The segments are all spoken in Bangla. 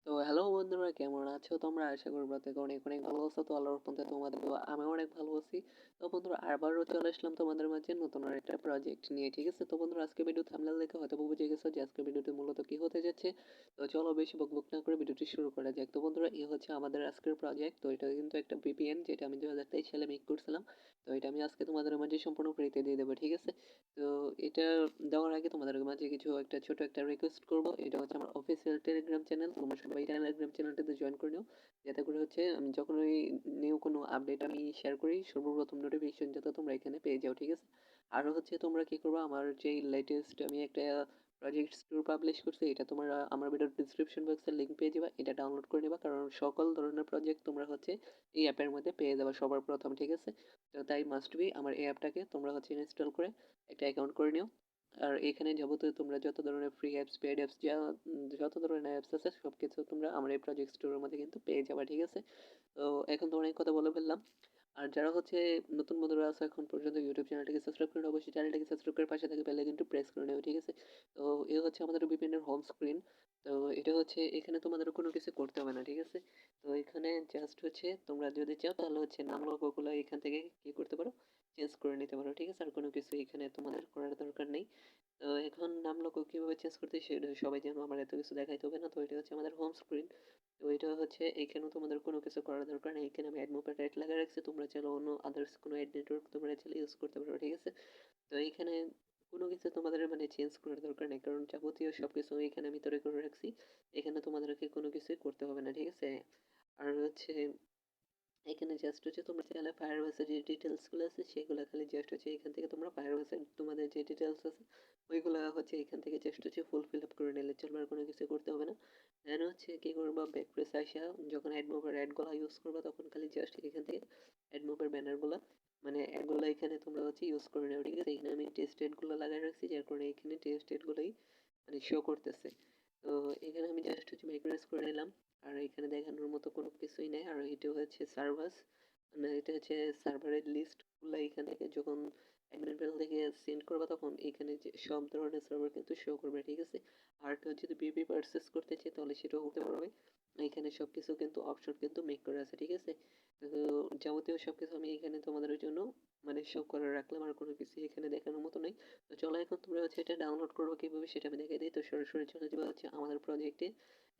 তো হ্যালো বন্ধুরা, কেমন আছো তোমরা? আশা করি প্রত্যেকে অনেক অনেক ভালো আছো। তো আল্লাহর রহমতে তোমাদের দোয়া আমিও অনেক ভালো আছি। তো বন্ধুরা, আবারও চলে আসলাম তোমাদের মাঝে নতুন আর একটা প্রজেক্ট নিয়ে। ঠিক আছে, তো বন্ধুরা, আজকে ভিডিও থাম্বনেল দেখে হয়তো বুঝে গেছো যে আজকে ভিডিওটি মূলত কি হতে যাচ্ছে। তো চলো বেশি বকবক না করে ভিডিওটি শুরু করা যাক। তো বন্ধুরা, এই হচ্ছে আমাদের আজকের প্রজেক্ট। তো এটা কিন্তু একটা VPN, যেটা আমি 2023 সালে মেক করছিলাম। তো এটা আমি আজকে তোমাদের মাঝে সম্পূর্ণ ফ্রিতে দিয়ে দেবো। ঠিক আছে, তো এটা দেওয়ার আগে তোমাদের মাঝে কিছু একটা ছোট একটা রিকোয়েস্ট করব। এটা হচ্ছে আমার অফিসিয়াল টেলিগ্রাম চ্যানেল, তোমরা সবাই টেলিগ্রাম চ্যানেলটাতে জয়েন করে নিও, যাতে করে হচ্ছে আমি যখন ওই নিউ কোনো আপডেট আমি শেয়ার করি সর্বপ্রথম নোটিফিকেশন যাতে তোমরা এখানে পেয়ে যাও। ঠিক আছে, আরও হচ্ছে তোমরা কি করবো, আমার যেই লেটেস্ট আমি একটা প্রজেক্ট স্টোর পাবলিশ করছি, এটা তোমরা আমার ভিডিওর ডিসক্রিপশন বক্সে লিঙ্ক পেয়ে যাবে, এটা ডাউনলোড করে নেবা, কারণ সকল ধরনের প্রজেক্ট তোমরা হচ্ছে এই অ্যাপের মধ্যে পেয়ে যাবে সবার প্রথম। ঠিক আছে, তো তাই মাস্ট বি আমার এই অ্যাপটাকে তোমরা হচ্ছে ইনস্টল করে একটা অ্যাকাউন্ট করে নিও। আর এখানে যাবতীয় তোমরা যত ধরনের ফ্রি অ্যাপস, পেড অ্যাপস, যত ধরনের অ্যাপস আছে সব কিছু তোমরা আমার এই প্রজেক্ট স্টোরের মধ্যে কিন্তু পেয়ে যাবে। ঠিক আছে, তো এখন তো অনেক কথা বলে ফেললাম। আর যারা হচ্ছে নতুন বন্ধুরা আছে এখন পর্যন্ত ইউটিউব চ্যানেলটিকে সাবস্ক্রাইব করে অবশ্যই চ্যানেলটিকে সাবস্ক্রাইব করে পাশে থেকে বেল আইকনটি প্রেস করে নেবে। ঠিক আছে, তো এই হচ্ছে আমাদের বিপিএন এর হোম স্ক্রিন। তো এটা হচ্ছে এখানে তোমাদের কোনো কিছু করতে হবে না। ঠিক আছে, তো এখানে জাস্ট হচ্ছে তোমরা যদি চাও তাহলে হচ্ছে নাম লোগোগুলো এখান থেকে কি করতে পারো, চেঞ্জ করে নিতে পারো। ঠিক আছে, আর কোনো কিছু এখানে তোমাদের করার দরকার নেই। তো এখন নাম লোগো কিভাবে চেঞ্জ করতে সেটা সবাই জানো, আমার এত কিছু দেখাইতে হবে না। তো এটা হচ্ছে আমাদের হোম স্ক্রিন। তো এটা হচ্ছে এখানেও তোমাদের কোনো কিছু করার দরকার নেই। এখানে আমি অ্যাড মোপের অ্যাড লাগা রাখছি, তোমরা চাইলে অন্য আদার্স কোনো অ্যাড নেটওয়ার্ক তোমরা চাইলে ইউজ করতে পারো। ঠিক আছে, তো এইখানে কোনো কিছু তোমাদের মানে চেঞ্জ করার দরকার নেই, কারণ যাবতীয় সব কিছু এখানে আমি তৈরি করে রাখছি। এখানে তোমাদেরকে কোনো কিছুই করতে হবে না। ঠিক আছে, আর হচ্ছে এখানে জাস্ট হচ্ছে তোমরা চাইলে ফায়ারবেসের যে ডিটেলসগুলো আছে সেগুলো খালি জাস্ট হচ্ছে এখান থেকে তোমরা ফায়ারবেসের তোমাদের যে ডিটেলস আছে ওইগুলো হচ্ছে এখান থেকে জাস্ট হচ্ছে ফিল আপ করে নিলে চলবে, আর কোনো কিছু করতে হবে না। দেন হচ্ছে কি করবা, ব্যাক প্রেস আসা যখন অ্যাড মুভের অ্যাডগুলো ইউজ করবা তখন খালি জাস্ট এখান থেকে অ্যাড মুভের ব্যানারগুলো মানে অ্যাডগুলো এখানে তোমরা হচ্ছে ইউজ করে নেও। ঠিক আছে, এখানে আমি টেস্ট অ্যাডগুলো লাগাই রাখছি, যার কারণে এখানে টেস্ট অ্যাডগুলোই মানে শো করতেছে। তো এখানে আমি জাস্ট হচ্ছে মাইক্রোরাইজ করে নিলাম, আর এখানে দেখানোর মতো কোনো কিছুই নেই। আর এটা হচ্ছে সার্ভাস, মানে এটা হচ্ছে সার্ভারের লিস্টগুলো এখান থেকে যখন অ্যাডমিন প্যানেল থেকে সেন্ড করবা তখন এখানে যে সব ধরনের সার্ভার কিন্তু শো করবে। ঠিক আছে, আর কেউ যদি বিপি পারচেস করতে চায় তাহলে সেটাও করতে পারবে। এখানে সব কিছু কিন্তু অপশন কিন্তু মেক করা আছে। ঠিক আছে, তো যাবতীয় সব কিছু আমি এখানে তোমাদের জন্য মানে শো করে রাখলাম, আর কোনো কিছু এখানে দেখানোর মতো নেই। তো চলো এখন তোমরা হচ্ছে এটা ডাউনলোড করবো কিভাবে সেটা আমি দেখিয়ে দিই। তো সরাসরি চলে যাবো হচ্ছে আমাদের প্রজেক্টে,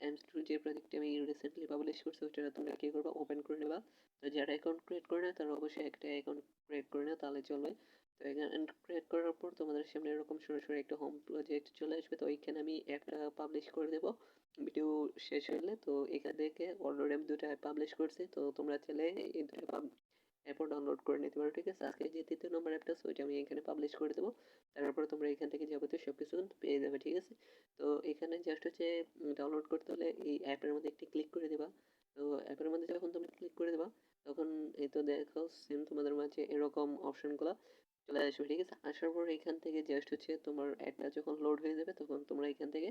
এন্ড যে প্রজেক্টে আমি রিসেন্টলি পাবলিশ করছি ওটা তোমরা কি করবা, ওপেন করে নেবা। তো যারা অ্যাকাউন্ট ক্রিয়েট করে নেয় তারা অবশ্যই একটা অ্যাকাউন্ট ক্রিয়েট করে নেয়, তাহলে চলবে। তো অ্যাকাউন্ট ক্রিয়েট করার পর তোমাদের সামনে এরকম সরাসরি একটা হোম প্রজেক্ট চলে আসবে। তো এইখানে আমি একটা পাবলিশ করে দেবো ভিডিও শেষ হলে। তো এখান থেকে অলরেডি আমি দুটো পাবলিশ করছি, তো তোমরা চাইলে এই দুটো অ্যাপও ডাউনলোড করে নিতে পারো। ঠিক আছে, আজকে যে তৃতীয় নম্বর অ্যাপটা আছে ওইটা আমি এখানে পাবলিশ করে দেবো, তারপরে তোমরা এখান থেকে যাবতীয় সব কিছু পেয়ে যাবে। ঠিক আছে, তো এখানে জাস্ট হচ্ছে ডাউনলোড করতে হলে এই অ্যাপের মধ্যে একটি ক্লিক করে দেবা। তো অ্যাপের মধ্যে যখন তুমি ক্লিক করে দেবা তখন এই তো দেখো সেম তোমাদের মাঝে এরকম অপশনগুলো চলে আসবে। ঠিক আছে, আসার পর এখান থেকে জাস্ট হচ্ছে তোমার অ্যাডটা যখন লোড হয়ে যাবে তখন তোমরা এখান থেকে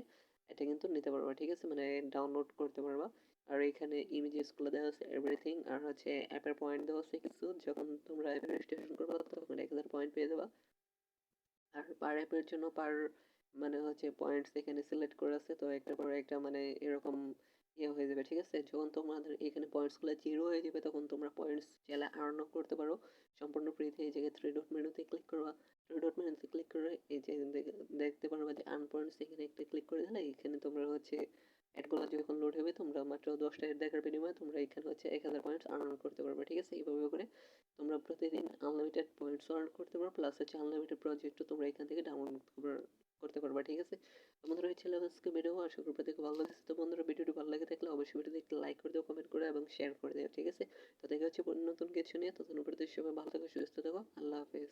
এটা কিন্তু নিতে পারবা। ঠিক আছে, মানে ডাউনলোড করতে পারবা। আর এখানে ইমেজেসগুলো দেওয়া আছে এভরিথিং, আর হচ্ছে অ্যাপের পয়েন্ট দেওয়া আছে কিছু, যখন তোমরা অ্যাপে রেজিস্ট্রেশন করবা তখন 1000 পয়েন্ট পেয়ে যাবা। আর পার অ্যাপের জন্য পার মানে হচ্ছে পয়েন্টস এখানে সিলেক্ট করা আছে, তো একটার পর একটা মানে এরকম ইয়ে হয়ে যাবে। ঠিক আছে, যখন তোমাদের এখানে পয়েন্টসগুলো জিরো হয়ে যাবে তখন তোমরা পয়েন্টস চাইলে আর্নও করতে পারো সম্পূর্ণ ফ্রিতে। এই জায়গায় থ্রি ডট মেনুতে ক্লিক করবা, থ্রি ডট মেনুতে ক্লিক করে এই যে দেখতে পারবা যে আর্ন পয়েন্টস, এখানে একটা ক্লিক করে দিলে এখানে তোমরা হচ্ছে অ্যাডগুলো যখন লোড হবে তোমরা মাত্র 10টা অ্যাড দেখার বিনিময়ে তোমরা এখানে হচ্ছে 1000 পয়েন্টস আর্ন করতে পারবে। ঠিক আছে, এইভাবে করে তোমরা প্রতিদিন আনলিমিটেড পয়েন্টস আর্ন করতে পারো, প্লাস হচ্ছে আনলিমিটেড প্রজেক্টও তোমরা এখান থেকে ডাউনলোড করতে পারবা। ঠিক আছে, তো বন্ধুরা এই ছিল আজকে ভিডিও, আশা করি প্রত্যেকে ভালো লাগছে। তো বন্ধুরা ভিডিওটি ভালো লাগে থাকলে অবশ্যই ভিডিওতে একটা লাইক করে দিও, কমেন্ট করে এবং শেয়ার করে দিও। ঠিক আছে, তো দেখা হচ্ছে নতুন কিছু নিয়ে, তখন উপরে সবাই ভালো থাকো, সুস্থ থাকো, আল্লাহ হাফেজ।